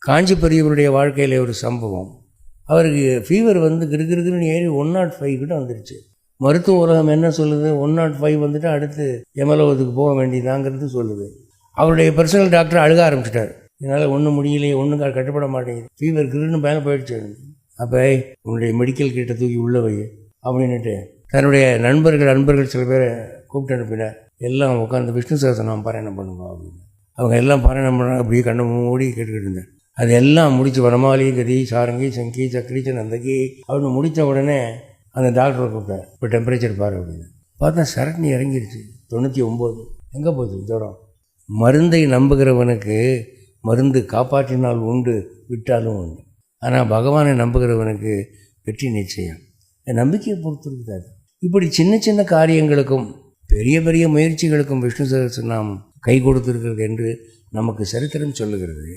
காஞ்சி பெரியவருடைய வாழ்க்கையில் ஒரு சம்பவம். அவருக்கு ஃபீவர் வந்து கிருகிருன்னு ஏறி 105 கிட்ட வந்துருச்சு. மருத்துவ உலகம் என்ன சொல்லுது, 105 வந்துட்டு அடுத்து எமலோகத்துக்கு போக வேண்டியதாங்கிறது சொல்லுது. அவருடைய பர்சனல் டாக்டர் அழுக ஆரம்பிச்சிட்டார். என்னால் ஒன்றும் முடியலையே, ஒன்றும் கட்டுப்பட மாட்டேங்குது, ஃபீவர் கிருன்னு மேலே போயிடுச்சு. அப்போ உன்னுடைய மெடிக்கல் கிட்ட தூக்கி உள்ள வை அப்படின்ட்டு தன்னுடைய அன்பர்கள் சில பேரை கூப்பிட்டு அனுப்பினார். எல்லாம் உட்காந்து விஷ்ணு சகஸ்ரநாமம் பாராயணம் பண்ணுவோம் அப்படின்னு. அவங்க எல்லாம் பாராயணம் பண்ணாங்க. அப்படியே கண்ணை மூடி கேட்டுக்கிட்டு இருந்தேன். அது எல்லாம் முடித்து வனமாலி கதி சாரங்கி சங்கி சக்கரிச்சு நந்தகி அப்படின்னு முடித்த உடனே அந்த டாக்டரை கூப்பிட்டார். இப்போ டெம்பரேச்சர் பாரு அப்படின்னு. பார்த்தா சரட்னி இறங்கிருச்சு. 99. எங்கே போச்சு ஜுரம்? மருந்தை நம்புகிறவனுக்கு மருந்து காப்பாற்றினால் உண்டு, விட்டாலும் உண்டு. ஆனால் பகவானை நம்புகிறவனுக்கு வெற்றி நிச்சயம். நம்பிக்கையை பொறுத்திருக்கிறார். இப்படி சின்ன சின்ன காரியங்களுக்கும் பெரிய பெரிய முயற்சிகளுக்கும் விஷ்ணு சகஸ்ரநாமம் கை கொடுத்திருக்கிறது என்று நமக்கு சரித்திரம் சொல்லுகிறது.